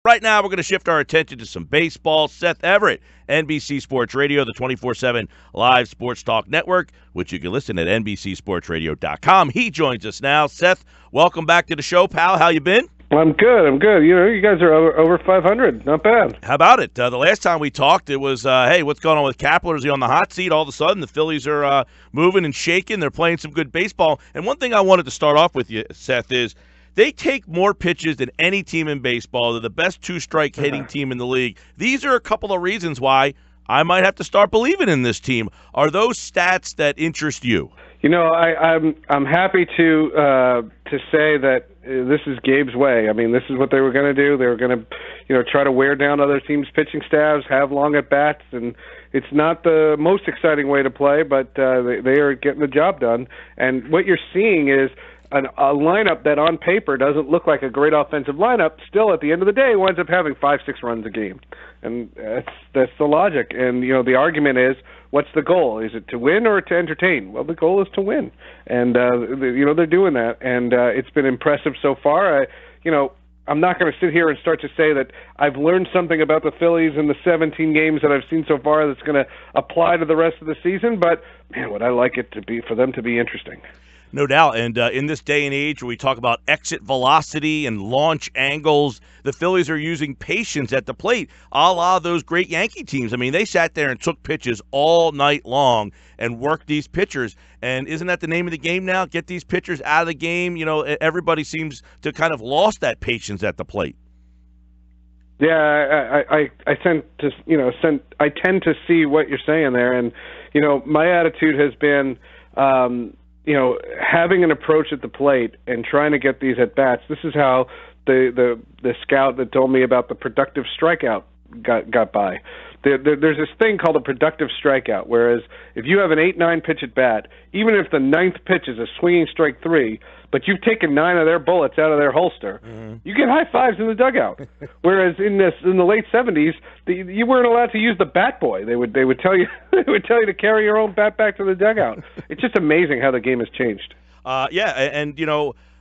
Right now, we're going to shift our attention to some baseball. Seth Everett, NBC Sports Radio, the 24/7 live sports talk network, which you can listen at NBCSportsRadio.com. He joins us now. Seth, welcome back to the show, pal. How you been? I'm good. You know, you guys are over 500. Not bad. How about it? The last time we talked, it was, hey, what's going on with Kapler? Is he on the hot seat? All of a sudden, the Phillies are moving and shaking. They're playing some good baseball. And one thing I wanted to start off with you, Seth, is they take more pitches than any team in baseball. They're the best two-strike hitting team in the league. These are a couple of reasons why I might have to start believing in this team. Are those stats that interest you? You know, I'm happy to say that this is Gabe's way. I mean, this is what they were going to do. They were going to, try to wear down other teams' pitching staffs, have long at bats, and it's not the most exciting way to play, but they are getting the job done. And what you're seeing is a lineup that on paper doesn't look like a great offensive lineup, still at the end of the day winds up having 5-6 runs a game. And that's the logic. And, the argument is, what's the goal? Is it to win or to entertain? Well, the goal is to win. And, they're doing that. And it's been impressive so far. I'm not going to sit here and start to say that I've learned something about the Phillies in the 17 games that I've seen so far that's going to apply to the rest of the season. But, man, would I like it to be for them to be interesting. No doubt. And in this day and age where we talk about exit velocity and launch angles, the Phillies are using patience at the plate, a la those great Yankee teams. I mean, they sat there and took pitches all night long and worked these pitchers. And isn't that the name of the game now? Get these pitchers out of the game. Everybody seems to kind of lost that patience at the plate. Yeah, I tend to see what you're saying there. And, my attitude has been having an approach at the plate and trying to get these at bats. This is how the scout that told me about the productive strikeout got by. There's this thing called a productive strikeout, whereas if you have an 8-9 pitch at bat, even if the 9th pitch is a swinging strike 3, but you've taken 9 of their bullets out of their holster, you get high fives in the dugout. Whereas in the late 70s, you weren't allowed to use the bat boy. They would tell you to carry your own bat back to the dugout. It's just amazing how the game has changed.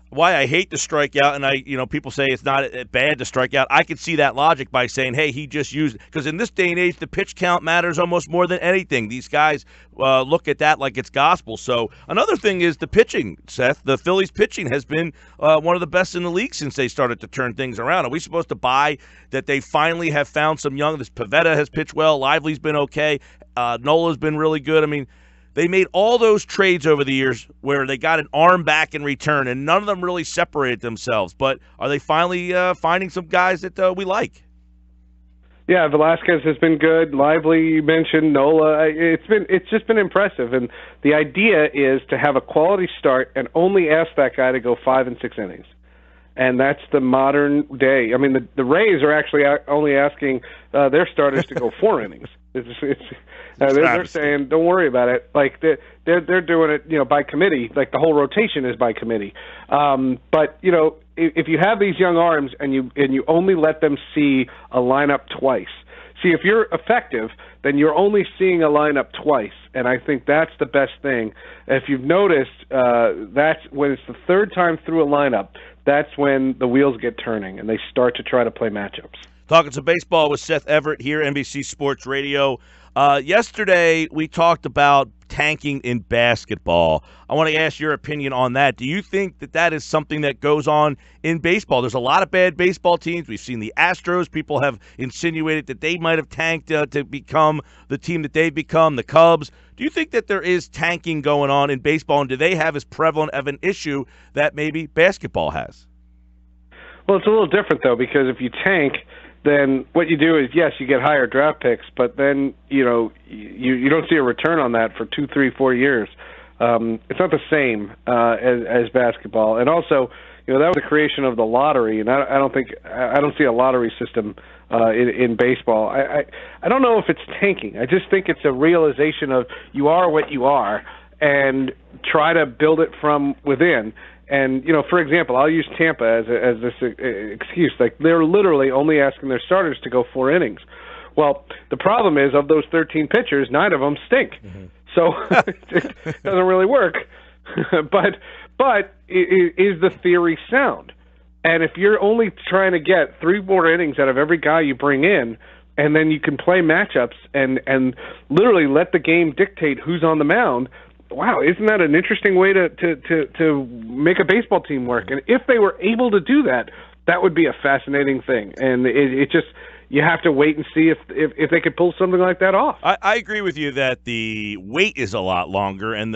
Why I hate to strike out, and people say it's not bad to strike out. I could see that logic by saying, hey, he just used, because in this day and age, the pitch count matters almost more than anything. These guys look at that like it's gospel. So another thing is the pitching, Seth. The Phillies pitching has been one of the best in the league since they started to turn things around. Are we supposed to buy that they finally have found some young? This Pivetta has pitched well. Lively's been okay. Nola's been really good. I mean, they made all those trades over the years where they got an arm back in return, and none of them really separated themselves. But are they finally finding some guys that we like? Yeah, Velasquez has been good. Lively, you mentioned Nola. It's just been impressive. And the idea is to have a quality start and only ask that guy to go 5 and 6 innings. And that's the modern day. I mean, the Rays are actually only asking their starters to go 4 innings. They're saying, don't worry about it. Like they're doing it, by committee. Like the whole rotation is by committee. But if you have these young arms and you only let them see a lineup twice. See, if you're effective, then you're only seeing a lineup twice, and I think that's the best thing. If you've noticed, that's when it's the third time through a lineup. That's when the wheels get turning and they start to try to play matchups. Talking some baseball with Seth Everett here, NBC Sports Radio. Yesterday, we talked about tanking in basketball. I want to ask your opinion on that. Do you think that is something that goes on in baseball? There's a lot of bad baseball teams. We've seen the Astros. People have insinuated that they might have tanked to become the team that they've become, the Cubs. Do you think that there is tanking going on in baseball, and do they have as prevalent of an issue that maybe basketball has? Well, it's a little different, though, because if you tank, then what you do is, yes, you get higher draft picks, but then, you don't see a return on that for 2, 3, 4 years. It's not the same as basketball. And also, that was the creation of the lottery, and I don't see a lottery system in baseball. I don't know if it's tanking. I just think it's a realization of you are what you are and try to build it from within. And, for example, I'll use Tampa as this excuse. Like, they're literally only asking their starters to go 4 innings. Well, the problem is, of those 13 pitchers, 9 of them stink. Mm-hmm. So it doesn't really work. But is the theory sound? And if you're only trying to get 3 more innings out of every guy you bring in, and then you can play matchups and literally let the game dictate who's on the mound, wow, isn't that an interesting way to make a baseball team work? And if they were able to do that, that would be a fascinating thing. And it just, you have to wait and see if they could pull something like that off. I agree with you that the wait is a lot longer, and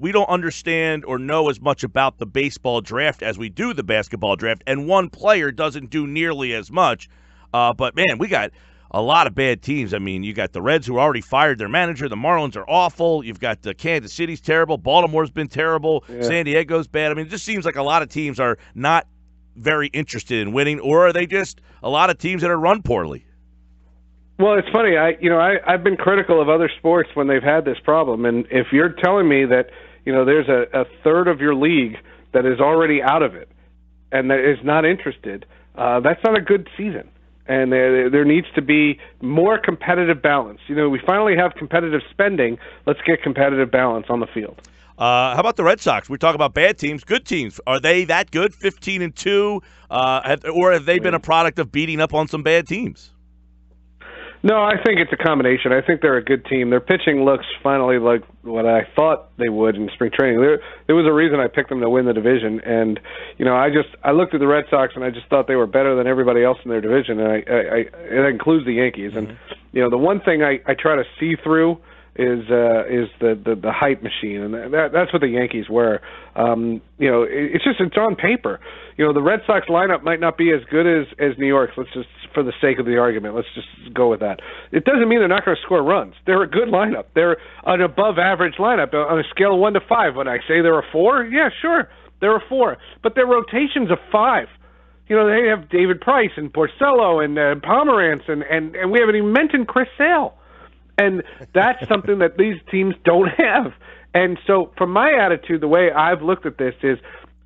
we don't understand or know as much about the baseball draft as we do the basketball draft, and one player doesn't do nearly as much. But man, we got a lot of bad teams. I mean, you got the Reds who already fired their manager. The Marlins are awful. You've got the Kansas City's terrible. Baltimore's been terrible. Yeah. San Diego's bad. I mean, it just seems like a lot of teams are not very interested in winning, or are they just a lot of teams that are run poorly? Well, it's funny. I've been critical of other sports when they've had this problem, and if you're telling me that there's a third of your league that is already out of it and that is not interested, that's not a good season. And there needs to be more competitive balance. We finally have competitive spending. Let's get competitive balance on the field. How about the Red Sox? We talk about bad teams, good teams. Are they that good, 15-2, or have they been a product of beating up on some bad teams? No, I think it's a combination. I think they're a good team. Their pitching looks finally like what I thought they would in spring training. There was a reason I picked them to win the division, and I looked at the Red Sox and I just thought they were better than everybody else in their division, and it includes the Yankees. And the one thing I try to see through is the hype machine, and that's what the Yankees were. It's on paper. The Red Sox lineup might not be as good as New York's. Let's just, for the sake of the argument, let's just go with that. It doesn't mean they're not going to score runs. They're a good lineup. They're an above-average lineup on a scale of 1 to 5. When I say they're a 4, yeah, sure, they're a 4. But their rotation's a 5. They have David Price and Porcello and Pomerantz, and we haven't even mentioned Chris Sale. And that's something that these teams don't have. And so from my attitude, the way I've looked at this is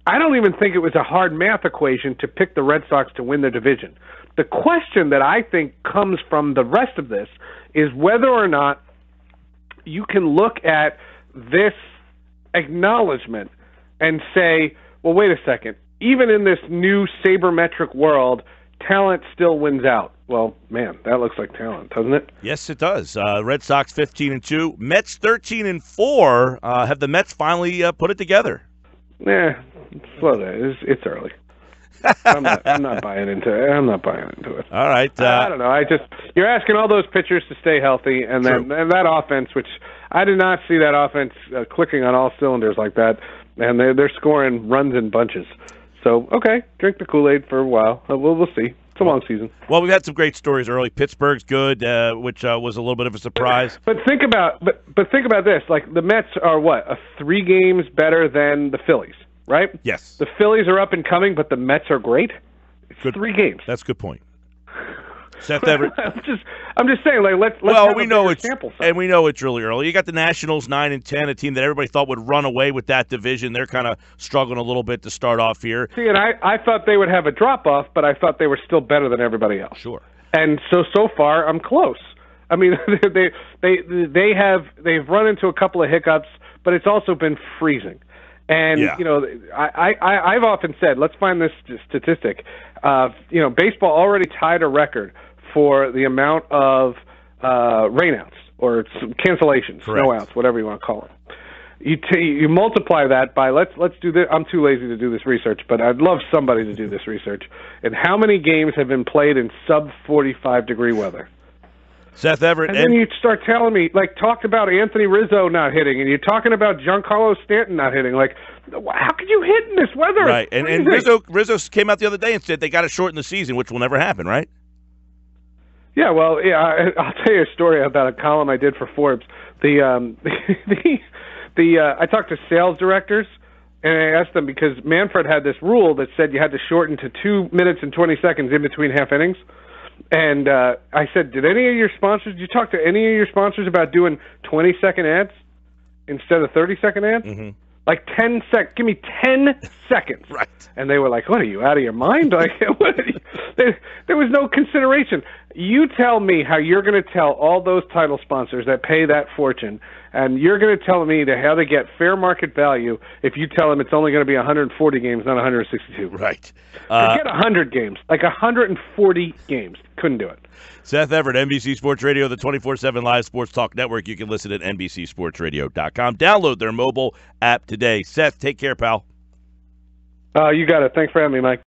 I don't even think it was a hard math equation to pick the Red Sox to win their division. The question that I think comes from the rest of this is whether or not you can look at this acknowledgement and say, well, wait a second, even in this new sabermetric world, talent still wins out. Well, man, that looks like talent, doesn't it? Yes, it does. Red Sox 15-2, Mets 13-4. Have the Mets finally put it together? Slow down. It's early. I'm not buying into it. I'm not buying into it. All right. I don't know. You're asking all those pitchers to stay healthy, and then that offense, which I did not see that offense clicking on all cylinders like that, and they're scoring runs in bunches. So, okay, drink the Kool-Aid for a while. We'll see. It's a long season. Well, we've had some great stories early. Pittsburgh's good, which was a little bit of a surprise. But think about this. Like, the Mets are what, 3 games better than the Phillies, right? Yes. The Phillies are up and coming, but the Mets are great. It's good. 3 games. That's a good point. Seth Everett. I'm just saying, like, let's well, have we know it's sample size. And we know it's really early. You got the Nationals 9-10, a team that everybody thought would run away with that division. They're kind of struggling a little bit to start off here. See, and I thought they would have a drop off, but I thought they were still better than everybody else. Sure. And so far I'm close. I mean, they've run into a couple of hiccups, but it's also been freezing. And I've often said, let's find this statistic. Baseball already tied a record for the amount of rainouts or cancellations, snowouts, whatever you want to call it. You multiply that by let's do this. I'm too lazy to do this research, but I'd love somebody to do this research. And how many games have been played in sub 45-degree weather? Seth Everett. And then you start telling me, like, talked about Anthony Rizzo not hitting, and you're talking about Giancarlo Stanton not hitting. Like, how could you hit in this weather? Right, and Rizzo came out the other day and said they got to shorten the season, which will never happen, right? Yeah, well, I'll tell you a story about a column I did for Forbes. I talked to sales directors, and I asked them, because Manfred had this rule that said you had to shorten to 2 minutes and 20 seconds in between half innings. And I said, did you talk to any of your sponsors about doing 20-second ads instead of 30-second ads? Mm-hmm. Like 10 sec. Give me 10 seconds. Right. And they were like, "What are you, out of your mind?" Like, there was no consideration. You tell me how you're going to tell all those title sponsors that pay that fortune, and you're going to tell me how to get fair market value if you tell them it's only going to be 140 games, not 162. Right. Forget 100 games. Like 140 games. Couldn't do it. Seth Everett, NBC Sports Radio, the 24/7 live sports talk network. You can listen at NBCSportsRadio.com. Download their mobile app today. Seth, take care, pal. You got it. Thanks for having me, Mike.